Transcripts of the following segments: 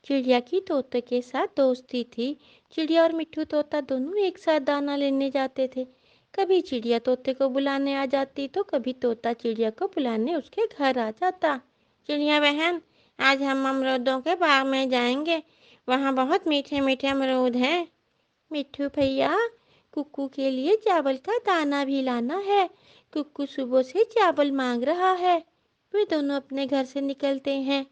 चिड़िया की तोते के साथ दोस्ती थी। चिड़िया और मिट्ठू तोता दोनों एक साथ दाना लेने जाते थे। कभी चिड़िया तोते को बुलाने आ जाती तो कभी तोता चिड़िया को बुलाने उसके घर आ जाता। चिड़िया बहन, आज हम अमरूदों के बाग में जाएंगे। वहाँ बहुत मीठे मीठे अमरूद हैं। मिट्ठू भैया, कुक्कू के लिए चावल का दाना भी लाना है। कुक्कू सुबह से चावल मांग रहा है। वे दोनों अपने घर से निकलते हैं।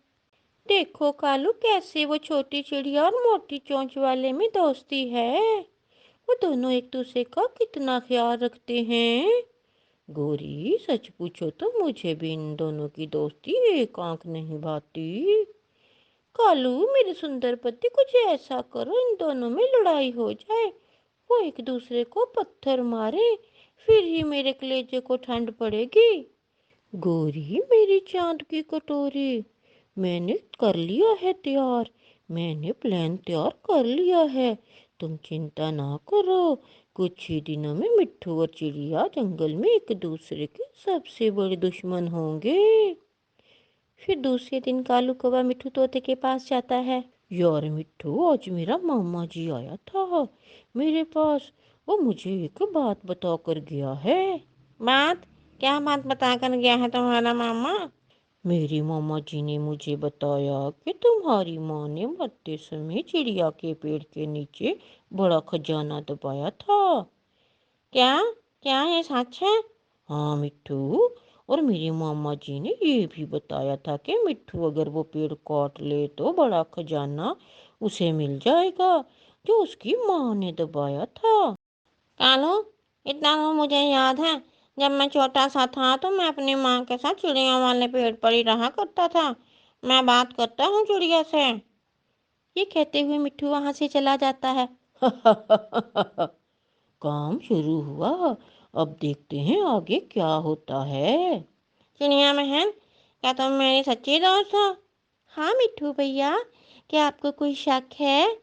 देखो कालू, कैसे वो छोटी चिड़िया और मोटी चोंच वाले में दोस्ती है। वो दोनों एक दूसरे का कितना ख्याल रखते हैं। गोरी, सच पूछो तो मुझे भी इन दोनों की दोस्ती एक आंख नहीं भाती। कालू, मेरे सुंदर पति, कुछ ऐसा करो इन दोनों में लड़ाई हो जाए। वो एक दूसरे को पत्थर मारे, फिर ही मेरे कलेजे को ठंड पड़ेगी। गोरी, मेरी चांद की कटोरी, मैंने कर लिया है तैयार। मैंने प्लान तैयार कर लिया है। तुम चिंता ना करो। कुछ ही दिनों में मिट्ठू और चिड़िया जंगल में एक दूसरे के सबसे बड़े दुश्मन होंगे। फिर दूसरे दिन कालू कौवा मिट्ठू तोते के पास जाता है। यार मिट्ठू, आज मेरा मामा जी आया था मेरे पास। वो मुझे एक बात बता कर गया है। बात? क्या बात बता कर गया है तुम्हारा मामा? मेरी मामा जी ने मुझे बताया कि तुम्हारी माँ ने मरते समय चिड़िया के पेड़ के नीचे बड़ा खजाना दबाया था। क्या? क्या ये सच है? हाँ मिट्ठू, और मेरे मामा जी ने ये भी बताया था कि मिट्ठू अगर वो पेड़ काट ले तो बड़ा खजाना उसे मिल जाएगा जो उसकी माँ ने दबाया था। कालू, इतना तो मुझे याद है। जब मैं छोटा सा था तो मैं अपनी माँ के साथ चिड़िया वाले पेड़ पर ही रहा करता था। मैं बात करता हूँ चिड़िया से। ये कहते हुए मिट्ठू वहां से चला जाता है। काम शुरू हुआ। अब देखते हैं आगे क्या होता है। चिड़िया बहन, क्या तुम मेरी सच्ची दोस्त हो? हाँ मिट्ठू भैया, क्या आपको कोई शक है?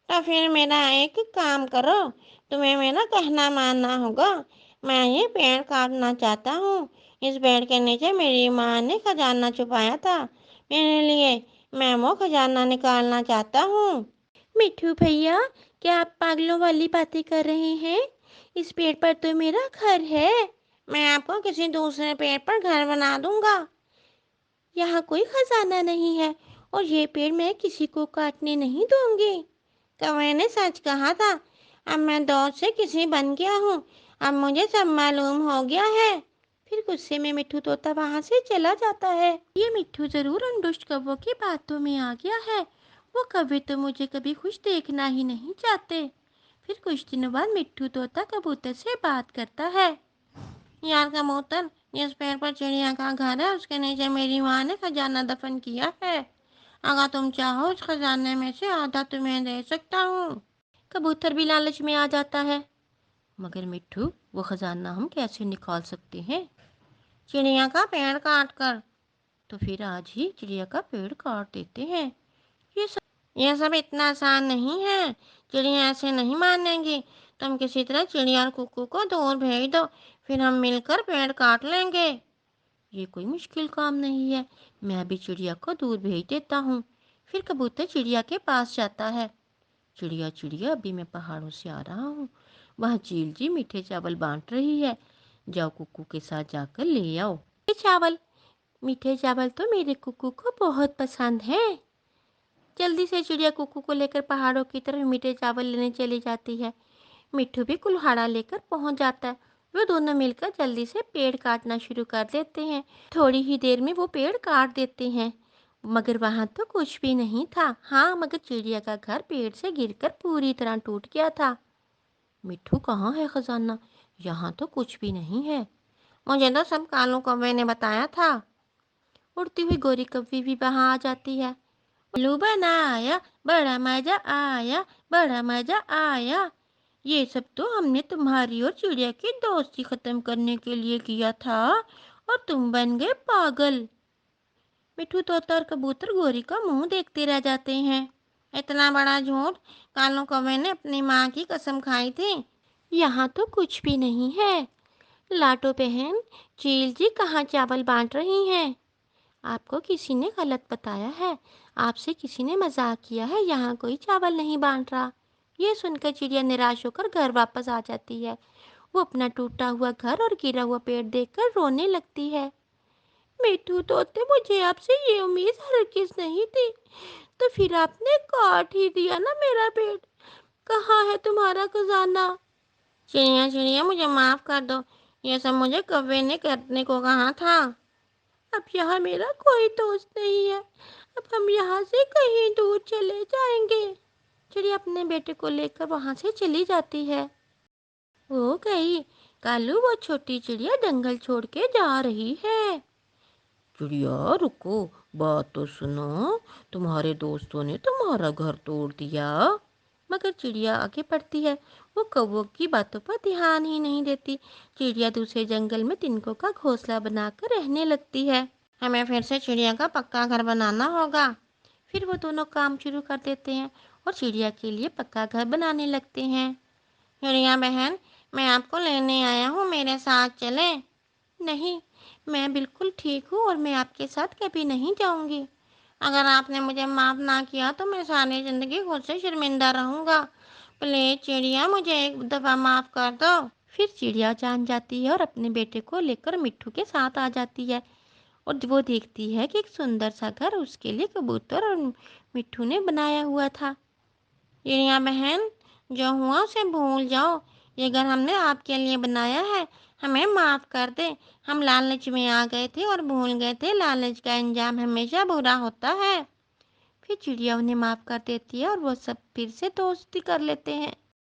तो फिर मेरा एक काम करो, तुम्हें मेरा कहना मानना होगा। मैं ये पेड़ काटना चाहता हूँ। इस पेड़ के नीचे मेरी माँ ने खजाना छुपाया था मेरे लिए। मैं वो खजाना निकालना चाहता हूँ। मिट्ठू भैया, क्या आप पागलों वाली बातें कर रहे हैं? इस पेड़ पर तो मेरा घर है। मैं आपको किसी दूसरे पेड़ पर घर बना दूंगा। यहाँ कोई खजाना नहीं है और ये पेड़ मैं किसी को काटने नहीं दूंगी। तो मैंने सच कहा था। अब मैं दोस्त से किसी बन गया हूँ। अब मुझे सब मालूम हो गया है। फिर गुस्से में मिट्ठू तोता वहां से चला जाता है। ये मिट्ठू जरूर उन दुष्ट कौवों की बातों में आ गया है। वो कभी तो मुझे कभी खुश देखना ही नहीं चाहते। फिर कुछ दिनों बाद मिट्ठू तोता कबूतर से बात करता है। यार कबूतर, जिस पेड़ पर चिड़िया का घर है उसके नीचे मेरी माँ ने खजाना दफन किया है। अगर तुम चाहो उस खजाने में से आधा तुम्हें दे सकता हूँ। कबूतर भी लालच में आ जाता है। मगर मिट्ठू, वो खजाना हम कैसे निकाल सकते हैं? चिड़िया का पेड़ काट कर। तो फिर आज ही चिड़िया का पेड़ काट देते हैं। ये सब इतना आसान नहीं है। चिड़िया ऐसे नहीं मानेगी। तुम किसी तरह चिड़िया और कुक्कू को दूर भेज दो, फिर हम मिलकर पेड़ काट लेंगे। ये कोई मुश्किल काम नहीं है। मैं अभी चिड़िया को दूर भेज देता हूँ। फिर कबूतर चिड़िया के पास जाता है। चिड़िया चिड़िया, अभी मैं पहाड़ों से आ रहा हूँ। वहाँ चील जी मीठे चावल बांट रही है। जाओ कुक्कू के साथ जाकर ले आओ। ये चावल, मीठे चावल तो मेरे कुक्कू को बहुत पसंद है। जल्दी से चिड़िया कुक्कू को लेकर पहाड़ों की तरफ मीठे चावल लेने चली जाती है। मिट्ठू भी कुल्हाड़ा लेकर पहुंच जाता है। वो दोनों मिलकर जल्दी से पेड़ काटना शुरू कर देते हैं। थोड़ी ही देर में वो पेड़ काट देते हैं। मगर वहां तो कुछ भी नहीं था। हाँ, मगर चिड़िया का घर पेड़ से गिरकर पूरी तरह टूट गया था। मिट्ठू, कहाँ है खजाना? यहाँ तो कुछ भी नहीं है। मुझे तो सब कालू कौवे ने बताया था। उड़ती हुई गोरी कौवी भी वहां आ जाती है। उल्लू बनाया, बड़ा मजा आया, बड़ा मजा आया। ये सब तो हमने तुम्हारी और चिड़िया की दोस्ती खत्म करने के लिए किया था और तुम बन गए पागल। मिठू तोता और कबूतर गोरी का मुंह देखते रह जाते हैं। इतना बड़ा झूठ! कालू कौवे ने अपनी माँ की कसम खाई थी। यहाँ तो कुछ भी नहीं है। लाटो बहन, चील जी कहाँ चावल बांट रही हैं? آپ کو کسی نے غلط بتایا ہے، آپ سے کسی نے مذاق کیا ہے، یہاں کوئی چاول نہیں بانٹ رہا۔ یہ سن کر چڑیا نراش ہو کر گھر واپس آ جاتی ہے۔ وہ اپنا ٹوٹا ہوا گھر اور گرا ہوا پیڑ دیکھ کر رونے لگتی ہے۔ میٹھو طوطے، مجھے آپ سے یہ امید ہرگز نہیں تھی، تو پھر آپ نے کاٹ ہی دیا نا میرا پیڑ۔ کہاں ہے تمہارا خزانہ؟ چڑیا چڑیا، مجھے معاف کر دو، یہ سب مجھے کوے نے کرنے کو کہا تھا۔ اب یہاں میرا کوئی دوست نہیں ہے، اب ہم یہاں سے کہیں دور چلے جائیں گے۔ چڑیا اپنے بیٹے کو لے کر وہاں سے چلی جاتی ہے۔ وہ گئی، کالو وہ چھوٹی چڑیا جنگل چھوڑ کے جا رہی ہے۔ چڑیا رکو، بات تو سنو، تمہارے دوستوں نے تمہارا گھر توڑ دیا۔ مگر چڑیا آگے بڑھتی ہے، وہ کووں کی باتوں پر دھیان ہی نہیں دیتی۔ چڑیا دوسرے جنگل میں تنکوں کا گھونسلہ بنا کر رہنے لگتی ہے۔ ہمیں پھر سے چڑیا کا پکا گھر بنانا ہوگا۔ پھر وہ دونوں کام شروع کر دیتے ہیں اور چڑیا کے لیے پکا گھر بنانے لگتے ہیں۔ چڑیا بہن، میں آپ کو لینے آیا ہوں، میرے ساتھ چلیں؟ نہیں، میں بالکل ٹھیک ہوں اور میں آپ کے ساتھ کبھی نہیں جاؤں گی۔ اگر آپ نے مجھے معاف نہ کیا تو میں ساری زندگی خود سے شرمندہ رہوں گا۔ پلیز چڑیا، مجھے ایک دفعہ معاف کر دو۔ پھر چڑیا جان جاتی ہے اور اپنے بیٹے کو لے کر مٹھو کے ساتھ آ جاتی ہے، اور وہ دیکھتی ہے کہ ایک سندر سا گھر اس کے لیے کبوتر اور مٹھو نے بنایا ہوا تھا۔ چڑیا بہن، جو ہوا اسے بھول جاؤ، یہ گھر ہم نے آپ کے لیے بنایا ہے، ہمیں معاف کر دے۔ ہم لالچ میں آ گئے تھے اور بھول گئے تھے، لالچ کا انجام ہمیشہ برا ہوتا ہے۔ پھر چڑیا انہیں معاف کر دیتی ہے اور وہ سب پھر سے دوستی کر لیتے ہیں۔